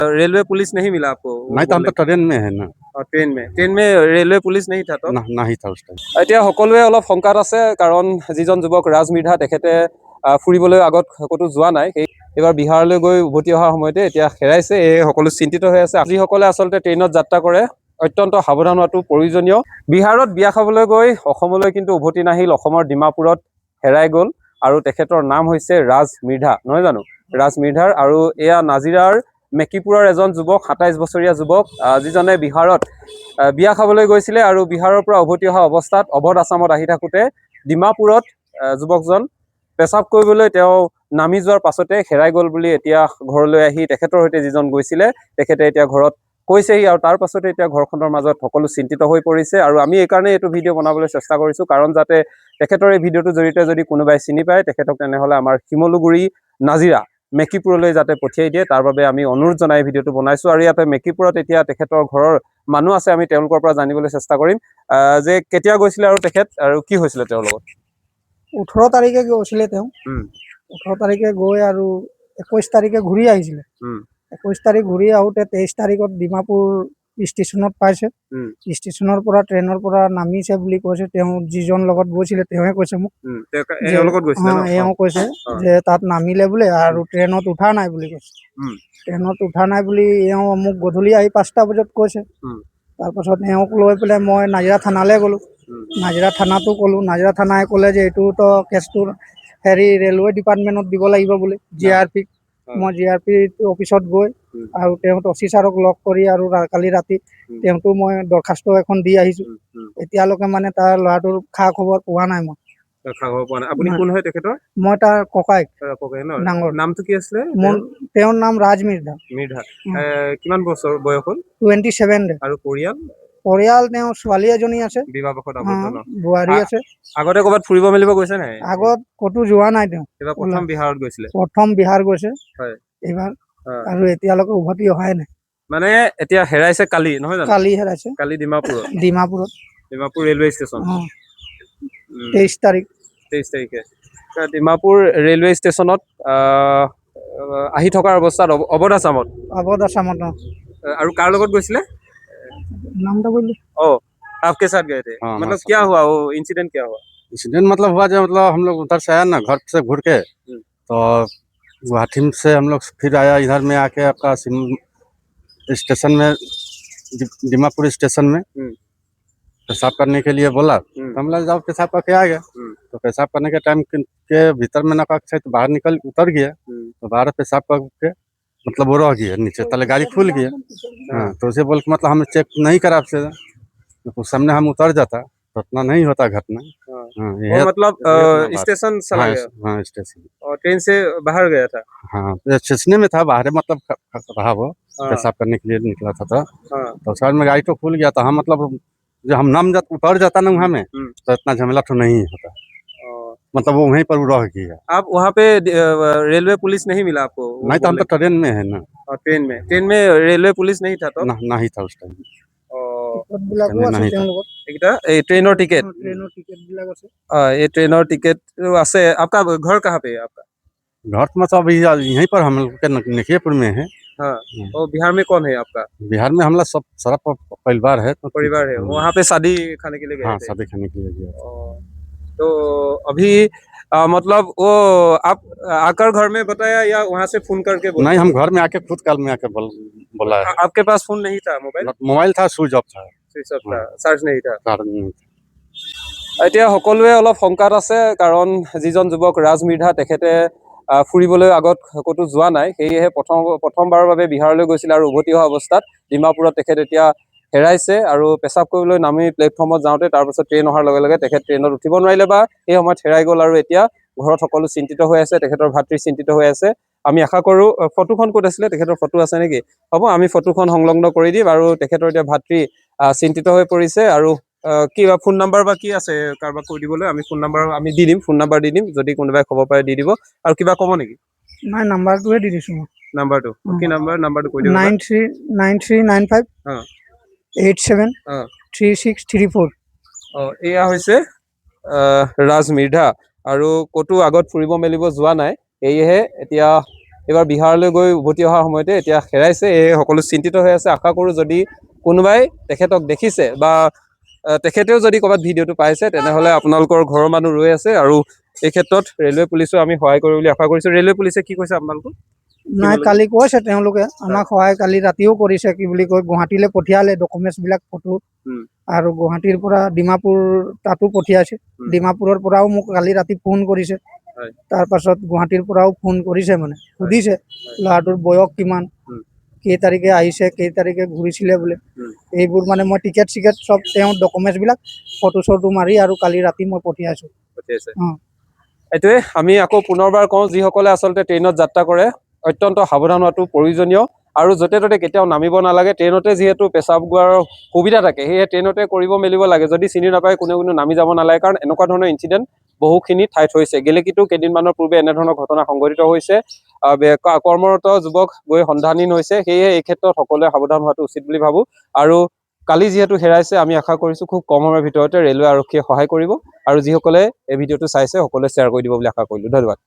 Railway police नहीं मिला आपको? नहीं तो हम तो ट्रेन में है ना। ट्रेन में रेलवे पुलिस नहीं था तो? नहीं था उस टाइम। এতিয়া সকলোৱে অলপ শংকাত আছে, কাৰণ যিজন যুৱক ৰাজ মিৰ্ধা তেখেতে ফুৰিবলৈ আগত ক'তো যোৱা নাই, সেই এইবাৰ বিহাৰলৈ গৈ উভতি অহাৰ সময়তে এতিয়া হেৰাইছে। এই সকলো চিন্তিত হৈ আছে। যিসকলে আচলতে ট্ৰেইনত যাত্ৰা কৰে অত্যন্ত সাৱধান হোৱাটো প্ৰয়োজনীয়। বিহাৰত বিয়া খাবলৈ গৈ অসমলৈ কিন্তু উভতি নাহিল, অসমৰ ডিমাপুৰত হেৰাই গ'ল আৰু তেখেতৰ নাম হৈছে ৰাজ মিৰ্ধা, নহয় জানো? ৰাজ মিৰ্ধাৰ আৰু এয়া নাজিৰাৰ মেকিপুৰৰ এজন যুৱক, 27 বছৰীয়া যুৱক, যিজনে বিহাৰত বিয়া খাবলৈ গৈছিলে আৰু বিহাৰৰ পৰা উভতি অহা অৱস্থাত অৱধ আছামত আহি থাকোঁতে ডিমাপুৰত যুৱকজন পেচাব কৰিবলৈ তেওঁ নামি যোৱাৰ পাছতে হেৰাই গ'ল বুলি এতিয়া ঘৰলৈ আহি তেখেতৰ সৈতে যিজন গৈছিলে তেখেতে এতিয়া ঘৰত কৈছেহি, আৰু তাৰ পাছতে এতিয়া ঘৰখনৰ মাজত সকলো চিন্তিত হৈ পৰিছে। আৰু আমি এইকাৰণে এইটো ভিডিঅ' বনাবলৈ চেষ্টা কৰিছোঁ, কাৰণ যাতে তেখেতৰ এই ভিডিঅ'টোৰ জৰিয়তে যদি কোনোবাই চিনি পায় তেখেতক তেনেহ'লে আমাৰ শিমলুগুৰি নাজিৰা মেকিপুৰলৈ যাতে পঠিয়াই দিয়ে, তাৰ বাবে আমি অনুৰোধ জনাই ভিডিঅ'টো বনাইছোঁ। আৰু ইয়াতে মেকিপুৰত এতিয়া তেখেতৰ ঘৰৰ মানুহ আছে, আমি তেওঁলোকৰ পৰা জানিবলৈ চেষ্টা কৰিম যে কেতিয়া গৈছিলে আৰু তেখেত আৰু কি হৈছিলে তেওঁৰ লগত। 18 তাৰিখে গৈছিলে তেওঁ। 18 তাৰিখে গৈ আৰু 21 তাৰিখে ঘূৰি আহিছিলে। 21 তাৰিখ ঘূৰি আহোঁতে 23 তাৰিখত ডিমাপুৰ ষ্টেচনত পাইছে। ষ্টেচনৰ পৰা ট্ৰেইনৰ পৰা নামিছে বুলি কৈছে তেওঁ, যিজন লগত গৈছিলে তেওঁহে কৈছে মোক। এওঁ কৈছে যে তাত নামিলে বোলে আৰু ট্ৰেইনত উঠা নাই বুলি কৈছে। ট্ৰেইনত উঠা নাই বুলি এওঁ মোক গধূলি আহি 5টা বজাত কৈছে। তাৰপাছত এওঁক লৈ পেলাই মই নাজিৰা থানালৈ গ'লোঁ। নাজিৰা থানাতো ক'লোঁ, নাজিৰা থানাই ক'লে যে এইটোতো কেছটো ৰেলৱে ডিপাৰ্টমেণ্টত দিব লাগিব বোলে, GRP। মই GRP অফিচত গৈ আৰু তেওঁ অচি ছাৰক লগ কৰি আৰু কালি ৰাতি তেওঁতো মই দৰখাস্ত এখন দি আহিছোঁ। এতিয়ালৈকে মানে তাৰ ল'ৰাটোৰ খা খবৰ পোৱা নাই মই। আপুনি কোন হয় তেখেতৰ? মই তাৰ ককাইক। ডাঙৰ নামটো কি আছিলে? তেওঁৰ নাম ৰাজ মিৰ্ধা। কিমান বছৰ বয়স হ'ল? 27 দে। আৰু পৰিয়াল তেওঁৰ ছোৱালী এজনী আছে, বোৱাৰী আছে। আগতে ক'ৰবাত ফুৰিব মেলিব গৈছে নাই? আগত ক'তো যোৱা নাই তেওঁ। এইবাৰ প্ৰথম বিহাৰত গৈছিলে? প্ৰথম বিহাৰ গৈছে এইবাৰ, আৰু এতিয়ালৈকে উভতি অহাই নাই। মানে এতিয়া হেৰাইছে কালি, নহয় জানো? কালি হেৰাইছে, কালি ডিমাপুৰত ডিমাপুৰ ৰেলৱে ষ্টেচন। 23 তাৰিখে ডিমাপুৰ ৰেলৱে ষ্টেচনত আহি থকাৰ অৱস্থাত অৱধ আছামত। আৰু কাৰ লগত গৈছিলে? नाम तो बोलिए। आपके साथ गए थे? मतलब क्या हुआ, वो इंसिडेंट क्या हुआ? इंसिडेंट मतलब हुआ जब मतलब हम लोग उधर से आया ना, घर से घूर के, तो गुवाहाटी से हम लोग फिर आया इधर में आके आपका स्टेशन में, डिमापुर स्टेशन में पेशाब करने के लिए बोला। तो हम लोग जाओ पेशाब करके आ गया। तो पेशाब करने के टाइम के भीतर में ना से तो बाहर निकल उतर गया, तो बाहर पेशाब करके मतलब वो रह गया नीचे, तले गाड़ी खुल गया। तो उसे बोल के मतलब हम चेक नहीं करा आपसे, तो सामने हम उतर जाता तो इतना नहीं होता घटना। मतलब स्टेशन चला गया? हाँ स्टेशन। और ट्रेन से बाहर गया था? हाँ स्टेशन में था, बाहर मतलब रहा वो पेशाब करने के लिए निकला था। तो साइड में गाड़ी तो खुल गया था। हम मतलब जो हम उतर जाता ना वहाँ में, तो इतना झमेला तो नहीं होता, मतलब वो वहीं पर रह गया। आप वहाँ पे रेलवे पुलिस नहीं मिला आपको? नहीं तो हम तो ट्रेन में है ना। ट्रेन में रेलवे पुलिस नहीं था तो? नहीं था उस टाइम। ट्रेनर टिकट ये ट्रेनर टिकट আছে। आपका घर कहाँ पे है? आपका घर तो मतलब यहीं पर हम लोग के नखियापुर में है। और बिहार में कौन है आपका? बिहार में हमला सब सारा परिवार है। परिवार है। वहाँ पे शादी खाने के लिए गए थे? शादी खाने के लिए गया। तो अभी मतलब वो आप आकर घर में बताया या वहाँ से फोन करके बोला? नहीं, हम घर में आके खुद कल में आके बोला है। आपके पास फोन नहीं था? मोबाइल था, स्विच ऑफ था, চাৰ্জ नहीं था। এতিয়া সকলোৱে অলপ শংকাত আছে, কাৰণ যিজন যুৱক ৰাজ মিৰ্ধা তেখেতে ফুৰিবলৈ আগত ক'তো যোৱা নাই, সেয়েহে প্ৰথমবাৰৰ বাবে বিহাৰলৈ গৈছিলে আৰু উভতি অহা অৱস্থাত ডিমাপুৰত তেখেত এতিয়া হেৰাইছে। আৰু পেচাব কৰিবলৈ নামি প্লেটফৰ্মত যাওঁতে তাৰপাছত ট্ৰেইন অহাৰ লগে লগে তেখেত ট্ৰেইনত উঠিব নোৱাৰিলে বা সেই সময়ত হেৰাই গ'ল, আৰু এতিয়া ঘৰত সকলো চিন্তিত হৈ আছে, তেখেতৰ ভাতৃ চিন্তিত হৈ আছে। আমি আশা কৰোঁ, ফটোখন ক'ত আছিলে, তেখেতৰ ফটো আছে নেকি? হ'ব, আমি ফটোখন সংলগ্ন কৰি দিম। আৰু তেখেতৰ এতিয়া ভাতৃ চিন্তিত হৈ পৰিছে। আৰু কিবা ফোন নাম্বাৰ বা কি আছে কাৰোবাক কৈ দিবলৈ? আমি ফোন নাম্বাৰ দি দিম, যদি কোনোবাই খবৰ পাৰে দি দিব। আৰু কিবা ক'ব নেকি? নাই, নাম্বাৰটোহে দি দিছোঁ মই। নাম্বাৰটো কি নাম্বাৰটো কৈ দিব? 9395 873634। এয়া হৈছে ৰাজ মিৰ্ধা, আৰু ক'তো আগত ফুৰিব মেলিব যোৱা নাই, সেয়েহে এতিয়া এইবাৰ বিহাৰলৈ গৈ উভতি অহাৰ সময়তে এতিয়া হেৰাইছে। এই সকলো চিন্তিত হৈ আছে। আশা কৰোঁ যদি কোনোবাই তেখেতক দেখিছে বা তেখেতেও যদি ক'ৰবাত ভিডিঅ'টো পাইছে তেনেহ'লে আপোনালোকৰ ঘৰৰ মানুহ ৰৈ আছে আৰু এই ক্ষেত্ৰত ৰেলৱে পুলিচো আমি সহায় কৰোঁ বুলি আশা কৰিছোঁ। ৰেলৱে পুলিচে কি কৈছে আপোনালোকক? নাই, কালি কৈছে তেওঁলোকে আমাক সহায় কালি ৰাতিও কৰিছে। কি বুলি কয়, গুৱাহাটীলৈ পঠিয়ালে ডকুমেণ্টছবিলাক, ফটো, আৰু গুৱাহাটীৰ পৰা ডিমাপুৰ তাতো পঠিয়াইছে। ডিমাপুৰৰ পৰাও মোক কালি ৰাতি ফোন কৰিছে। তাৰপাছত গুৱাহাটীৰ পৰাও ফোন কৰিছে, মানে সুধিছে ল'ৰাটোৰ বয়স কিমান, কেই তাৰিখে আহিছে, কেই তাৰিখে ঘূৰিছিলে বোলে। এইবোৰ মানে মই টিকেট চিকেট চব তেওঁৰ ডকুমেণ্টছবিলাক ফটো চটো মাৰি আৰু কালি ৰাতি মই পঠিয়াইছোঁ। এইটোৱে আমি আকৌ পুনৰবাৰ কওঁ, যিসকলে আচলতে ট্ৰেইনত যাত্ৰা কৰে অত্যন্ত সাৱধান হোৱাটো প্ৰয়োজনীয় আৰু য'তে ত'তে কেতিয়াও নামিব নালাগে। ট্ৰেইনতে যিহেতু পেচাব গোৱাৰ সুবিধা থাকে, সেয়ে ট্ৰেইনতে কৰিব মেলিব লাগে। যদি চিনি নাপায় কোনেও নামি যাব নালাগে, কাৰণ এনেকুৱা ধৰণৰ ইনচিডেণ্ট বহুখিনি ঠাইত হৈছে। গেলেকীতো কেইদিনমানৰ পূৰ্বে এনেধৰণৰ ঘটনা সংঘটিত হৈছে। কৰ্মৰত যুৱক গৈ সন্ধানহীন হৈছে। সেয়ে এই ক্ষেত্ৰত সকলোৱে সাৱধান হোৱাটো উচিত বুলি ভাবোঁ। আৰু কালি যিহেতু হেৰাইছে, আমি আশা কৰিছোঁ খুব কম সময়ৰ ভিতৰতে ৰেলৱে আৰক্ষীয়ে সহায় কৰিব আৰু যিসকলে এই ভিডিঅ'টো চাইছে সকলোৱে শ্বেয়াৰ কৰি দিব বুলি আশা কৰিলোঁ। ধন্যবাদ।